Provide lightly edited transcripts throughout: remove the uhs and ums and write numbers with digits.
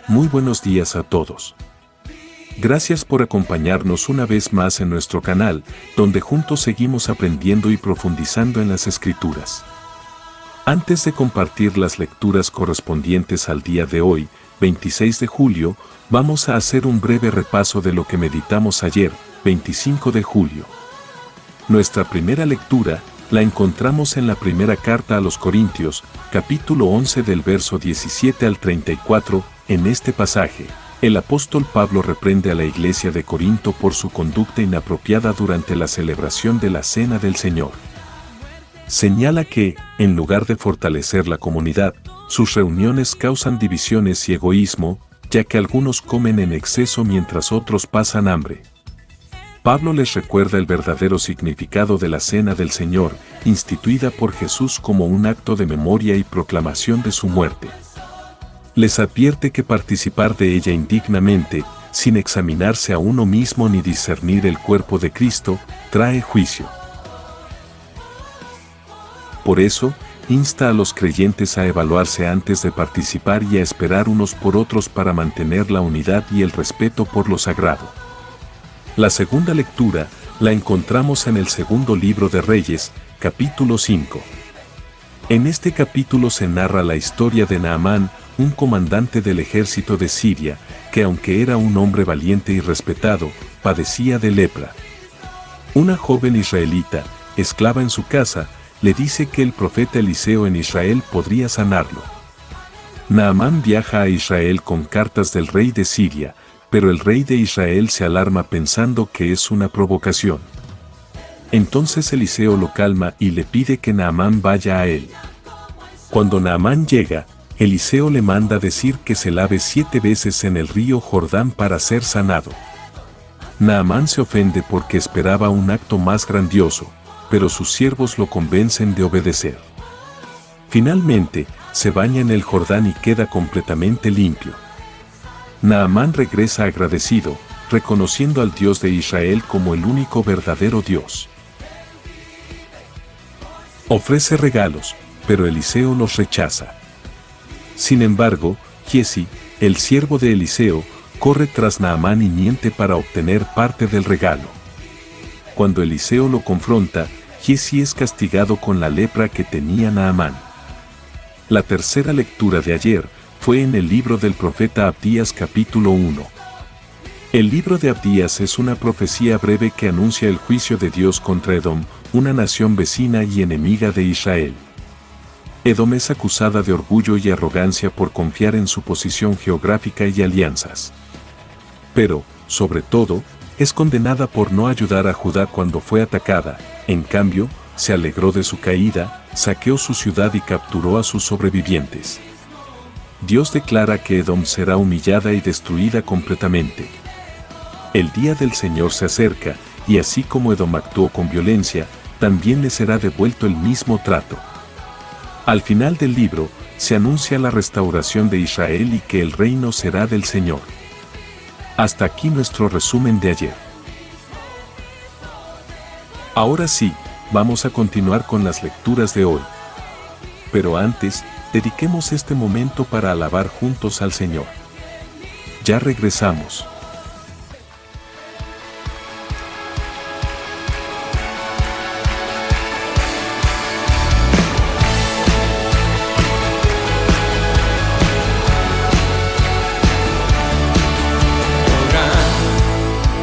Muy buenos días a todos. Gracias por acompañarnos una vez más en nuestro canal, donde juntos seguimos aprendiendo y profundizando en las Escrituras. Antes de compartir las lecturas correspondientes al día de hoy, 26 de julio, vamos a hacer un breve repaso de lo que meditamos ayer, 25 de julio. Nuestra primera lectura la encontramos en la primera carta a los Corintios, capítulo 11 del verso 17 al 34. En este pasaje, el apóstol Pablo reprende a la iglesia de Corinto por su conducta inapropiada durante la celebración de la Cena del Señor. Señala que, en lugar de fortalecer la comunidad, sus reuniones causan divisiones y egoísmo, ya que algunos comen en exceso mientras otros pasan hambre. Pablo les recuerda el verdadero significado de la Cena del Señor, instituida por Jesús como un acto de memoria y proclamación de su muerte. Les advierte que participar de ella indignamente, sin examinarse a uno mismo ni discernir el cuerpo de Cristo, trae juicio. Por eso, insta a los creyentes a evaluarse antes de participar y a esperar unos por otros para mantener la unidad y el respeto por lo sagrado. La segunda lectura la encontramos en el segundo libro de Reyes, capítulo 5. En este capítulo se narra la historia de Naamán, un comandante del ejército de Siria, que aunque era un hombre valiente y respetado, padecía de lepra. Una joven israelita, esclava en su casa, le dice que el profeta Eliseo en Israel podría sanarlo. Naamán viaja a Israel con cartas del rey de Siria, pero el rey de Israel se alarma pensando que es una provocación. Entonces Eliseo lo calma y le pide que Naamán vaya a él. Cuando Naamán llega, Eliseo le manda decir que se lave 7 veces en el río Jordán para ser sanado. Naamán se ofende porque esperaba un acto más grandioso, pero sus siervos lo convencen de obedecer. Finalmente, se baña en el Jordán y queda completamente limpio. Naamán regresa agradecido, reconociendo al Dios de Israel como el único verdadero Dios. Ofrece regalos, pero Eliseo los rechaza. Sin embargo, Giesi, el siervo de Eliseo, corre tras Naamán y miente para obtener parte del regalo. Cuando Eliseo lo confronta, Giesi es castigado con la lepra que tenía Naamán. La tercera lectura de ayer fue en el libro del profeta Abdías capítulo 1. El libro de Abdías es una profecía breve que anuncia el juicio de Dios contra Edom, una nación vecina y enemiga de Israel. Edom es acusada de orgullo y arrogancia por confiar en su posición geográfica y alianzas. Pero, sobre todo, es condenada por no ayudar a Judá cuando fue atacada. En cambio, se alegró de su caída, saqueó su ciudad y capturó a sus sobrevivientes. Dios declara que Edom será humillada y destruida completamente. El día del Señor se acerca, y así como Edom actuó con violencia, también le será devuelto el mismo trato. Al final del libro, se anuncia la restauración de Israel y que el reino será del Señor. Hasta aquí nuestro resumen de ayer. Ahora sí, vamos a continuar con las lecturas de hoy. Pero antes, dediquemos este momento para alabar juntos al Señor. Ya regresamos.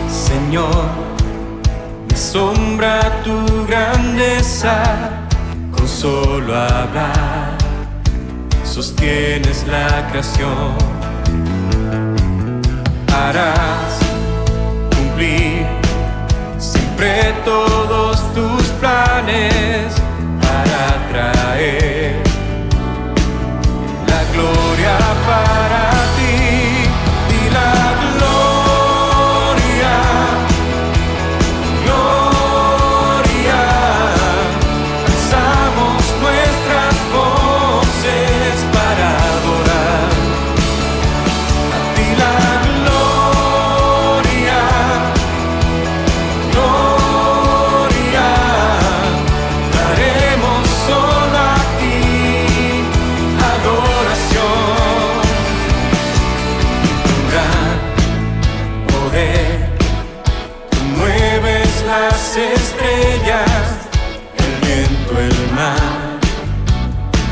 Señor, me asombra tu grandeza, con solo hablar sostienes la creación. Harás cumplir siempre todos tus planes para traer la gloria para ti y la gloria. Gloria, poder. Tú mueves las estrellas, el viento, el mar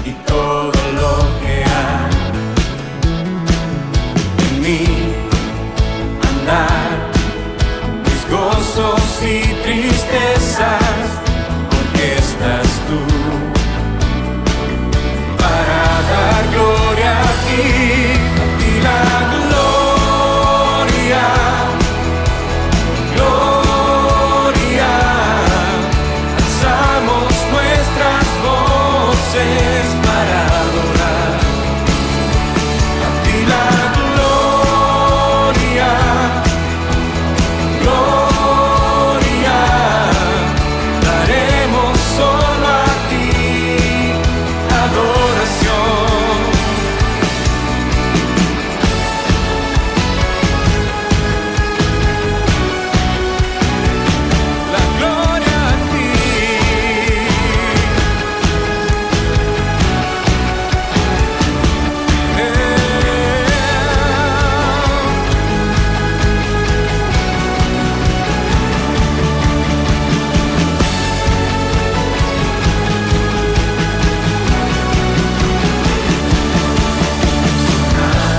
y todo lo que hay. En mí andar mis gozos y tristezas, porque estás tú para dar gloria a ti la gloria, gloria. Alzamos nuestras voces para adorar a ti la gloria, gloria. Daremos solo a ti adoración. La gloria a ti.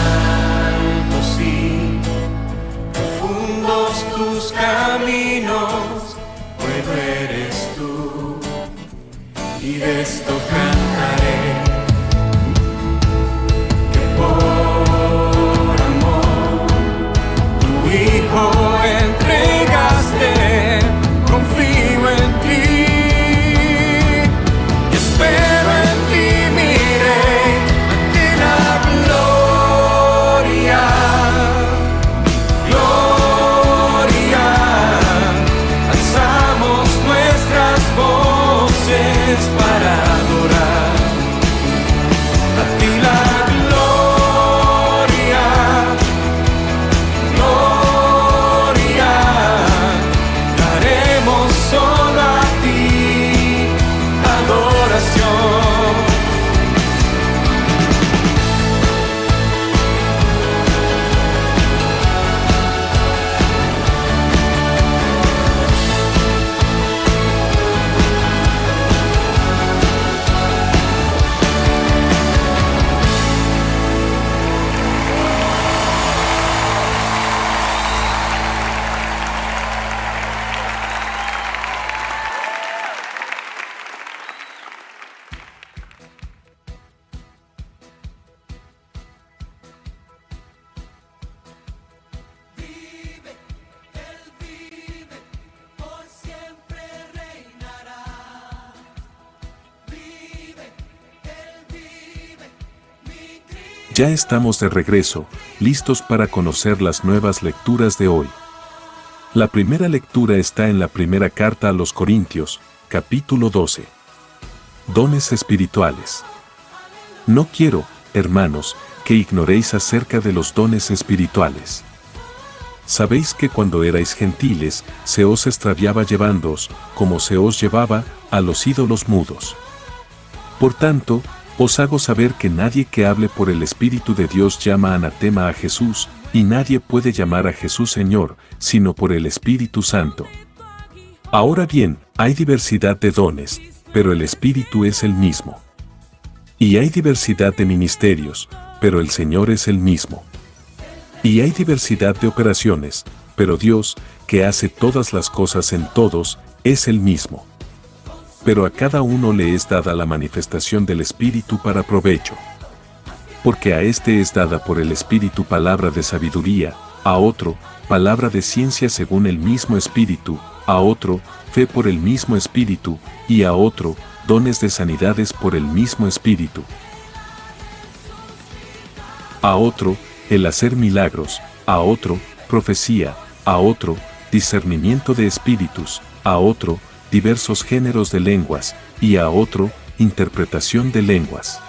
Altos y profundos tus caminos, bueno eres tú, y de esto cantaré, que por amor tu Hijo entregaste. Confío en ti y espero en ti, mi Rey, ante la gloria, gloria. Alzamos nuestras voces para adorar a ti la gloria, gloria. Daremos solo a ti adoración. Ya estamos de regreso, listos para conocer las nuevas lecturas de hoy. La primera lectura está en la primera carta a los Corintios, capítulo 12. Dones espirituales. No quiero, hermanos, que ignoréis acerca de los dones espirituales. Sabéis que cuando erais gentiles, se os extraviaba llevándoos, como se os llevaba, a los ídolos mudos. Por tanto, os hago saber que nadie que hable por el Espíritu de Dios llama anatema a Jesús, y nadie puede llamar a Jesús Señor, sino por el Espíritu Santo. Ahora bien, hay diversidad de dones, pero el Espíritu es el mismo. Y hay diversidad de ministerios, pero el Señor es el mismo. Y hay diversidad de operaciones, pero Dios, que hace todas las cosas en todos, es el mismo. Pero a cada uno le es dada la manifestación del Espíritu para provecho. Porque a este es dada por el Espíritu palabra de sabiduría, a otro, palabra de ciencia según el mismo Espíritu, a otro, fe por el mismo Espíritu, y a otro, dones de sanidades por el mismo Espíritu. A otro, el hacer milagros, a otro, profecía, a otro, discernimiento de espíritus, a otro, diversos géneros de lenguas, y a otro, interpretación de lenguas.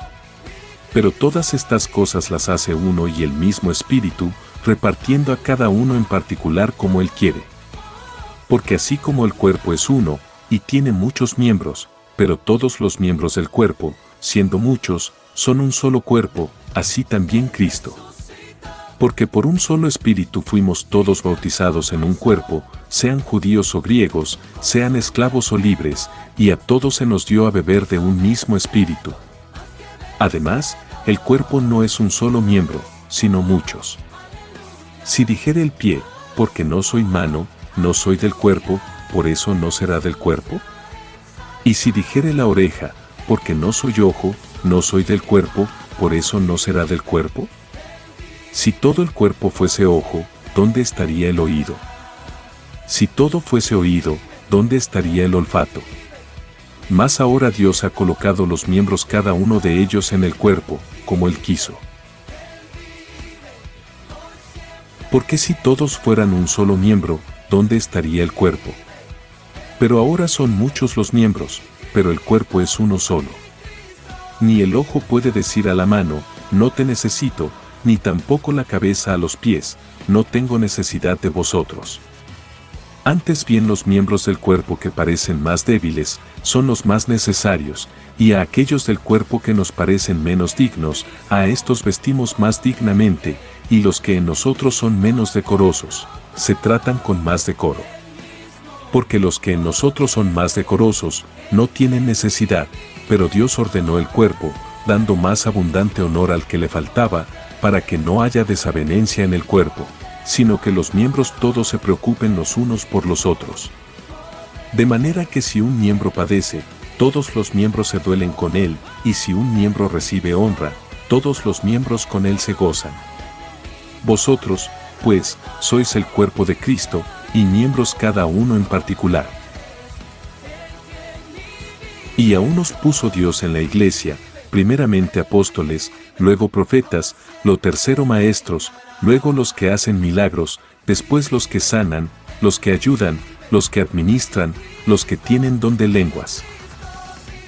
Pero todas estas cosas las hace uno y el mismo Espíritu, repartiendo a cada uno en particular como Él quiere. Porque así como el cuerpo es uno, y tiene muchos miembros, pero todos los miembros del cuerpo, siendo muchos, son un solo cuerpo, así también Cristo. Porque por un solo espíritu fuimos todos bautizados en un cuerpo, sean judíos o griegos, sean esclavos o libres, y a todos se nos dio a beber de un mismo espíritu. Además, el cuerpo no es un solo miembro, sino muchos. Si dijere el pie, porque no soy mano, no soy del cuerpo, por eso no será del cuerpo. Y si dijere la oreja, porque no soy ojo, no soy del cuerpo, por eso no será del cuerpo. Si todo el cuerpo fuese ojo, ¿dónde estaría el oído? Si todo fuese oído, ¿dónde estaría el olfato? Mas ahora Dios ha colocado los miembros cada uno de ellos en el cuerpo, como Él quiso. Porque si todos fueran un solo miembro, ¿dónde estaría el cuerpo? Pero ahora son muchos los miembros, pero el cuerpo es uno solo. Ni el ojo puede decir a la mano, no te necesito, ni tampoco la cabeza a los pies, no tengo necesidad de vosotros. Antes bien los miembros del cuerpo que parecen más débiles, son los más necesarios, y a aquellos del cuerpo que nos parecen menos dignos, a estos vestimos más dignamente, y los que en nosotros son menos decorosos, se tratan con más decoro. Porque los que en nosotros son más decorosos, no tienen necesidad, pero Dios ordenó el cuerpo, dando más abundante honor al que le faltaba, para que no haya desavenencia en el cuerpo, sino que los miembros todos se preocupen los unos por los otros. De manera que si un miembro padece, todos los miembros se duelen con él, y si un miembro recibe honra, todos los miembros con él se gozan. Vosotros, pues, sois el cuerpo de Cristo, y miembros cada uno en particular. Y a unos puso Dios en la iglesia, primeramente apóstoles, luego profetas, lo tercero maestros, luego los que hacen milagros, después los que sanan, los que ayudan, los que administran, los que tienen don de lenguas.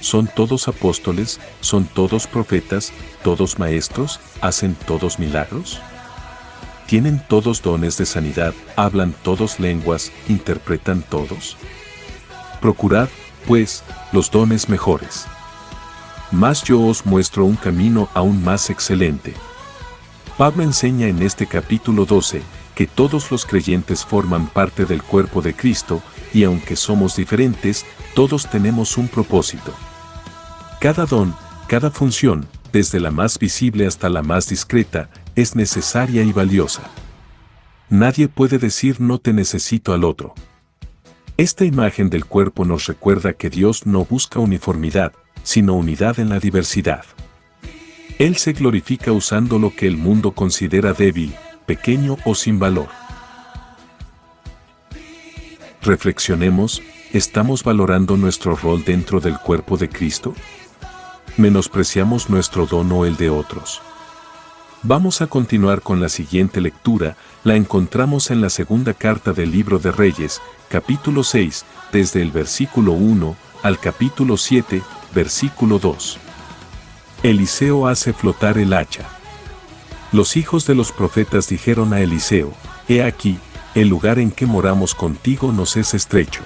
¿Son todos apóstoles? ¿Son todos profetas? ¿Todos maestros? ¿Hacen todos milagros? ¿Tienen todos dones de sanidad? ¿Hablan todos lenguas? ¿Interpretan todos? Procurad, pues, los dones mejores. Mas yo os muestro un camino aún más excelente. Pablo enseña en este capítulo 12 que todos los creyentes forman parte del cuerpo de Cristo y aunque somos diferentes, todos tenemos un propósito. Cada don, cada función, desde la más visible hasta la más discreta, es necesaria y valiosa. Nadie puede decir no te necesito al otro. Esta imagen del cuerpo nos recuerda que Dios no busca uniformidad, sino unidad en la diversidad. Él se glorifica usando lo que el mundo considera débil, pequeño o sin valor. Reflexionemos, ¿estamos valorando nuestro rol dentro del cuerpo de Cristo? ¿Menospreciamos nuestro don o el de otros? Vamos a continuar con la siguiente lectura, la encontramos en la segunda carta del libro de Reyes, capítulo 6, desde el versículo 1 al capítulo 7, versículo 2. Eliseo hace flotar el hacha. Los hijos de los profetas dijeron a Eliseo, he aquí, el lugar en que moramos contigo nos es estrecho.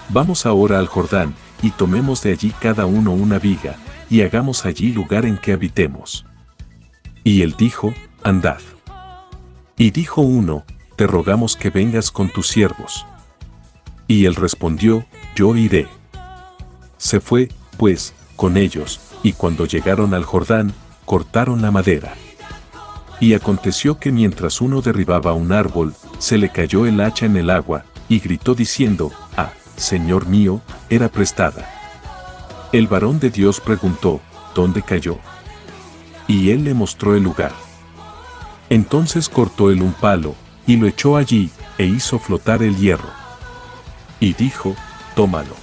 Vamos ahora al Jordán, y tomemos de allí cada uno una viga, y hagamos allí lugar en que habitemos. Y él dijo, andad. Y dijo uno, te rogamos que vengas con tus siervos. Y él respondió, yo iré. Se fue, pues, con ellos, y cuando llegaron al Jordán, cortaron la madera. Y aconteció que mientras uno derribaba un árbol, se le cayó el hacha en el agua, y gritó diciendo, ah, Señor mío, era prestada. El varón de Dios preguntó, ¿dónde cayó? Y él le mostró el lugar. Entonces cortó él un palo, y lo echó allí, e hizo flotar el hierro. Y dijo, tómalo.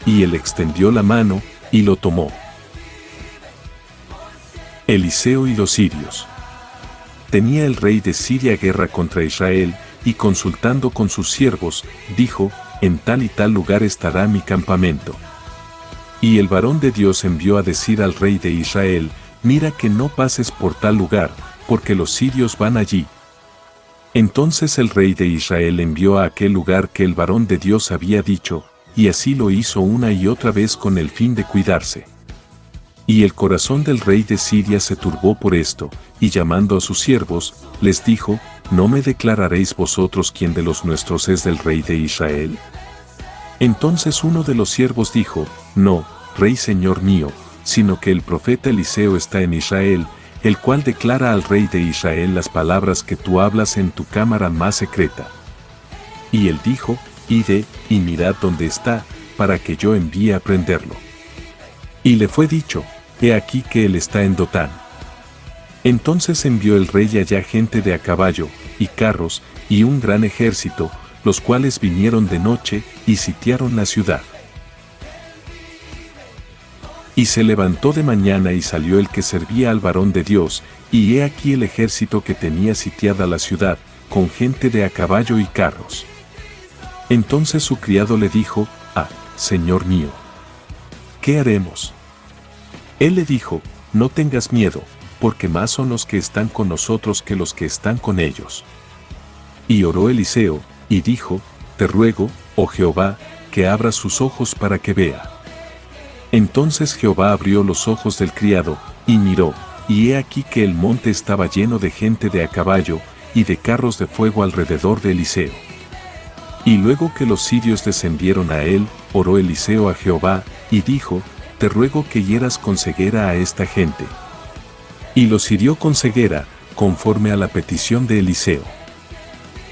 Y él extendió la mano, y lo tomó. Eliseo y los sirios. Tenía el rey de Siria guerra contra Israel, y consultando con sus siervos, dijo, en tal y tal lugar estará mi campamento. Y el varón de Dios envió a decir al rey de Israel, mira que no pases por tal lugar, porque los sirios van allí. Entonces el rey de Israel envió a aquel lugar que el varón de Dios había dicho, y así lo hizo una y otra vez con el fin de cuidarse. Y el corazón del rey de Siria se turbó por esto, y llamando a sus siervos, les dijo, ¿no me declararéis vosotros quién de los nuestros es del rey de Israel? Entonces uno de los siervos dijo, no, rey señor mío, sino que el profeta Eliseo está en Israel, el cual declara al rey de Israel las palabras que tú hablas en tu cámara más secreta. Y él dijo, id, y mirad dónde está, para que yo envíe a prenderlo. Y le fue dicho, he aquí que él está en Dotán. Entonces envió el rey allá gente de a caballo, y carros, y un gran ejército, los cuales vinieron de noche, y sitiaron la ciudad. Y se levantó de mañana y salió el que servía al varón de Dios, y he aquí el ejército que tenía sitiada la ciudad, con gente de a caballo y carros. Entonces su criado le dijo, Señor mío, ¿qué haremos? Él le dijo, no tengas miedo, porque más son los que están con nosotros que los que están con ellos. Y oró Eliseo, y dijo, te ruego, oh Jehová, que abras sus ojos para que vea. Entonces Jehová abrió los ojos del criado, y miró, y he aquí que el monte estaba lleno de gente de a caballo, y de carros de fuego alrededor de Eliseo. Y luego que los sirios descendieron a él, oró Eliseo a Jehová, y dijo, te ruego que hieras con ceguera a esta gente. Y los hirió con ceguera, conforme a la petición de Eliseo.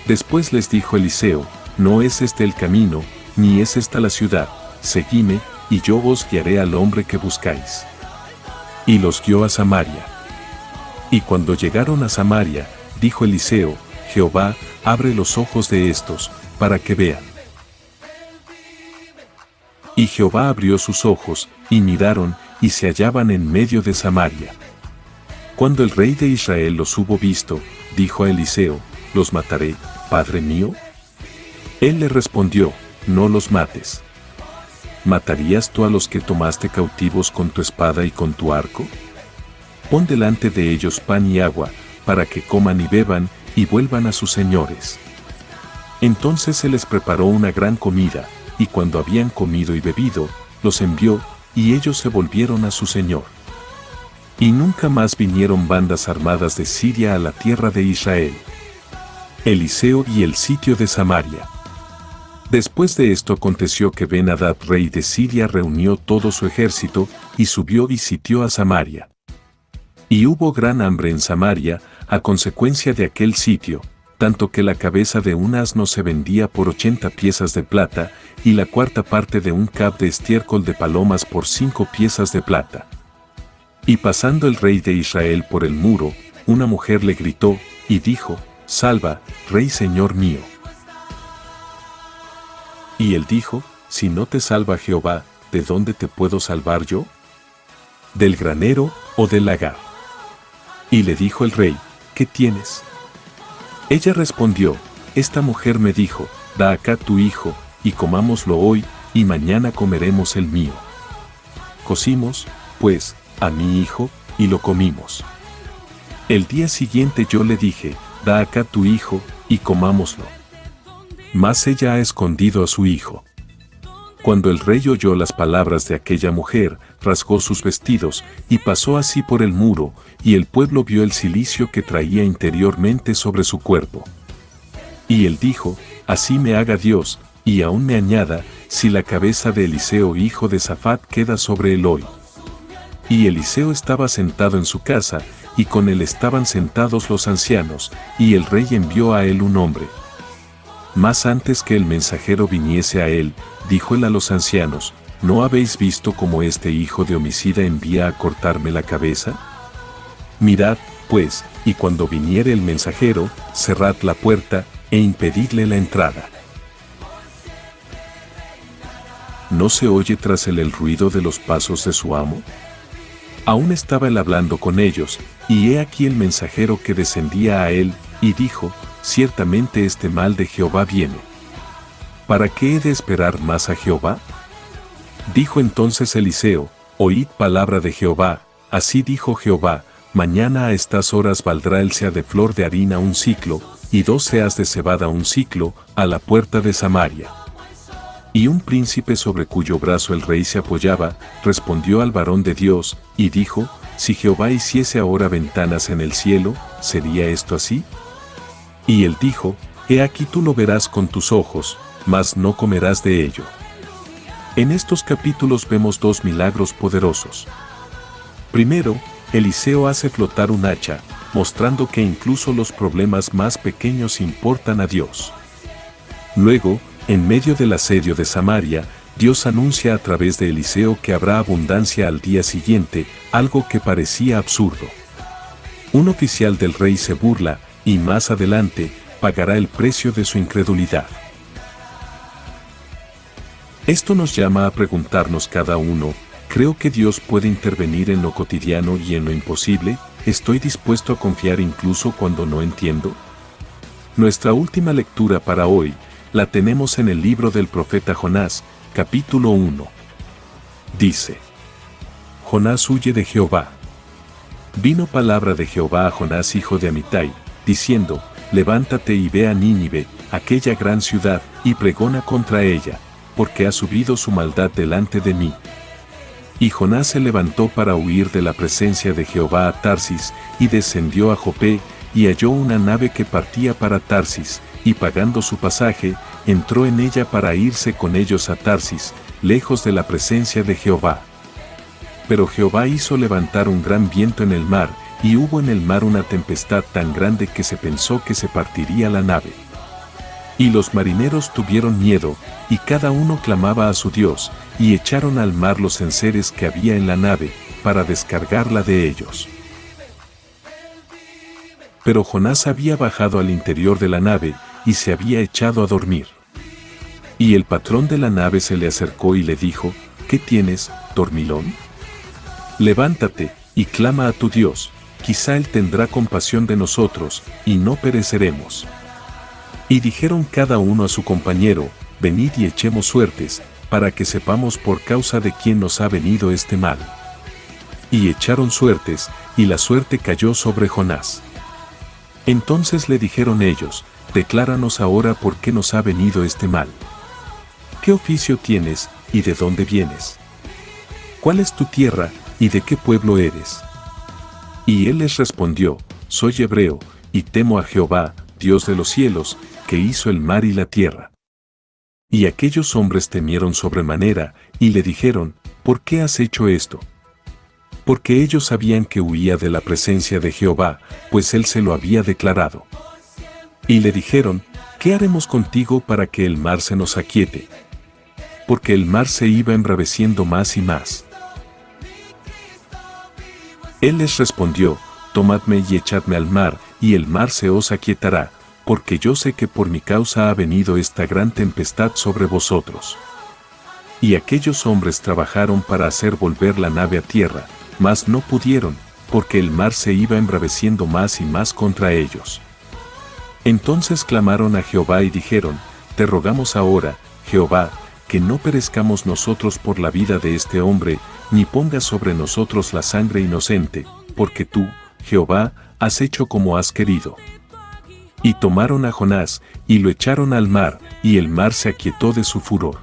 Después les dijo Eliseo, no es este el camino, ni es esta la ciudad, seguidme, y yo os guiaré al hombre que buscáis. Y los guió a Samaria. Y cuando llegaron a Samaria, dijo Eliseo, Jehová, abre los ojos de estos, para que vean. Y Jehová abrió sus ojos, y miraron, y se hallaban en medio de Samaria. Cuando el rey de Israel los hubo visto, dijo a Eliseo, ¿los mataré, padre mío? Él le respondió, no los mates. ¿Matarías tú a los que tomaste cautivos con tu espada y con tu arco? Pon delante de ellos pan y agua, para que coman y beban, y vuelvan a sus señores. Entonces se les preparó una gran comida, y cuando habían comido y bebido, los envió, y ellos se volvieron a su señor. Y nunca más vinieron bandas armadas de Siria a la tierra de Israel. Eliseo y el sitio de Samaria. Después de esto aconteció que Ben-Hadad rey de Siria reunió todo su ejército, y subió y sitió a Samaria. Y hubo gran hambre en Samaria, a consecuencia de aquel sitio, tanto que la cabeza de un asno se vendía por 80 piezas de plata, y la cuarta parte de un cab de estiércol de palomas por 5 piezas de plata. Y pasando el rey de Israel por el muro, una mujer le gritó, y dijo, salva, rey señor mío. Y él dijo, si no te salva Jehová, ¿de dónde te puedo salvar yo? ¿Del granero o del lagar? Y le dijo el rey, ¿qué tienes? Ella respondió, esta mujer me dijo, da acá tu hijo, y comámoslo hoy, y mañana comeremos el mío. Cocimos, pues, a mi hijo, y lo comimos. El día siguiente yo le dije, da acá tu hijo, y comámoslo. Mas ella ha escondido a su hijo. Cuando el rey oyó las palabras de aquella mujer, rasgó sus vestidos, y pasó así por el muro, y el pueblo vio el cilicio que traía interiormente sobre su cuerpo. Y él dijo, así me haga Dios, y aún me añada, si la cabeza de Eliseo hijo de Safat queda sobre él hoy. Y Eliseo estaba sentado en su casa, y con él estaban sentados los ancianos, y el rey envió a él un hombre. Mas antes que el mensajero viniese a él, dijo él a los ancianos, ¿no habéis visto cómo este hijo de homicida envía a cortarme la cabeza? Mirad, pues, y cuando viniere el mensajero, cerrad la puerta, e impedidle la entrada. ¿No se oye tras él el ruido de los pasos de su amo? Aún estaba él hablando con ellos, y he aquí el mensajero que descendía a él, y dijo, ciertamente este mal de Jehová viene. ¿Para qué he de esperar más a Jehová? Dijo entonces Eliseo, oíd palabra de Jehová, así dijo Jehová, mañana a estas horas valdrá el seah de flor de harina un siclo, y 2 seas de cebada un siclo, a la puerta de Samaria. Y un príncipe sobre cuyo brazo el rey se apoyaba, respondió al varón de Dios, y dijo, si Jehová hiciese ahora ventanas en el cielo, ¿sería esto así? Y él dijo, he aquí tú lo verás con tus ojos, mas no comerás de ello. En estos capítulos vemos dos milagros poderosos. Primero, Eliseo hace flotar un hacha, mostrando que incluso los problemas más pequeños importan a Dios. Luego, en medio del asedio de Samaria, Dios anuncia a través de Eliseo que habrá abundancia al día siguiente, algo que parecía absurdo. Un oficial del rey se burla, y más adelante, pagará el precio de su incredulidad. Esto nos llama a preguntarnos cada uno, ¿creo que Dios puede intervenir en lo cotidiano y en lo imposible? ¿Estoy dispuesto a confiar incluso cuando no entiendo? Nuestra última lectura para hoy, la tenemos en el libro del profeta Jonás, capítulo 1. Dice: Jonás huye de Jehová. Vino palabra de Jehová a Jonás hijo de Amitai, diciendo, levántate y ve a Nínive, aquella gran ciudad, y pregona contra ella, porque ha subido su maldad delante de mí. Y Jonás se levantó para huir de la presencia de Jehová a Tarsis, y descendió a Jope, y halló una nave que partía para Tarsis, y pagando su pasaje, entró en ella para irse con ellos a Tarsis, lejos de la presencia de Jehová. Pero Jehová hizo levantar un gran viento en el mar, y hubo en el mar una tempestad tan grande que se pensó que se partiría la nave. Y los marineros tuvieron miedo, y cada uno clamaba a su Dios, y echaron al mar los enseres que había en la nave, para descargarla de ellos. Pero Jonás había bajado al interior de la nave, y se había echado a dormir. Y el patrón de la nave se le acercó y le dijo, ¿qué tienes, dormilón? Levántate, y clama a tu Dios, quizá Él tendrá compasión de nosotros, y no pereceremos. Y dijeron cada uno a su compañero, venid y echemos suertes, para que sepamos por causa de quién nos ha venido este mal. Y echaron suertes, y la suerte cayó sobre Jonás. Entonces le dijeron ellos, decláranos ahora por qué nos ha venido este mal. ¿Qué oficio tienes, y de dónde vienes? ¿Cuál es tu tierra, y de qué pueblo eres? Y él les respondió, soy hebreo, y temo a Jehová, Dios de los cielos, que hizo el mar y la tierra. Y aquellos hombres temieron sobremanera, y le dijeron, ¿por qué has hecho esto? Porque ellos sabían que huía de la presencia de Jehová, pues él se lo había declarado. Y le dijeron, ¿qué haremos contigo para que el mar se nos aquiete? Porque el mar se iba embraveciendo más y más. Él les respondió, tomadme y echadme al mar, y el mar se os aquietará, porque yo sé que por mi causa ha venido esta gran tempestad sobre vosotros. Y aquellos hombres trabajaron para hacer volver la nave a tierra, mas no pudieron, porque el mar se iba embraveciendo más y más contra ellos. Entonces clamaron a Jehová y dijeron, te rogamos ahora, Jehová, que no perezcamos nosotros por la vida de este hombre, ni pongas sobre nosotros la sangre inocente, porque tú, Jehová, has hecho como has querido. Y tomaron a Jonás, y lo echaron al mar, y el mar se aquietó de su furor.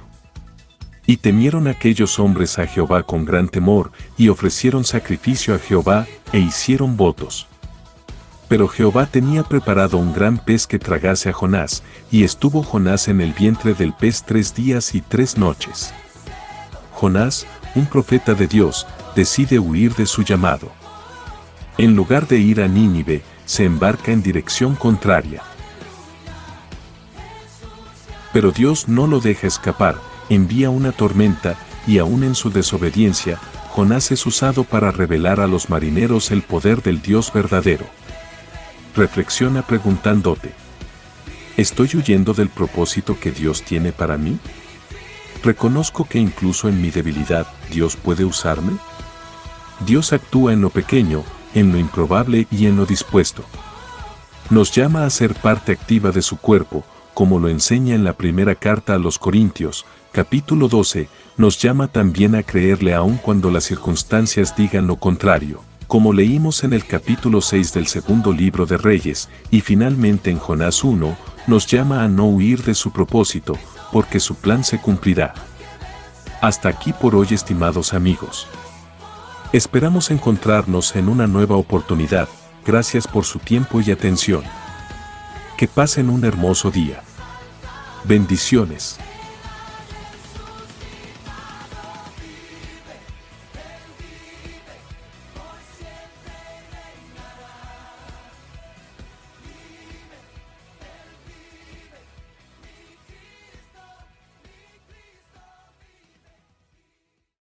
Y temieron aquellos hombres a Jehová con gran temor, y ofrecieron sacrificio a Jehová, e hicieron votos. Pero Jehová tenía preparado un gran pez que tragase a Jonás, y estuvo Jonás en el vientre del pez 3 días y 3 noches. Jonás, un profeta de Dios, decide huir de su llamado. En lugar de ir a Nínive, se embarca en dirección contraria. Pero Dios no lo deja escapar, envía una tormenta, y aún en su desobediencia, Jonás es usado para revelar a los marineros el poder del Dios verdadero. Reflexiona preguntándote, ¿estoy huyendo del propósito que Dios tiene para mí? ¿Reconozco que incluso en mi debilidad Dios puede usarme? Dios actúa en lo pequeño, en lo improbable y en lo dispuesto. Nos llama a ser parte activa de su cuerpo, como lo enseña en la primera carta a los Corintios, capítulo 12, nos llama también a creerle aun cuando las circunstancias digan lo contrario, como leímos en el capítulo 6 del segundo libro de Reyes, y finalmente en Jonás 1, nos llama a no huir de su propósito, porque su plan se cumplirá. Hasta aquí por hoy, estimados amigos. Esperamos encontrarnos en una nueva oportunidad. Gracias por su tiempo y atención. Que pasen un hermoso día. Bendiciones.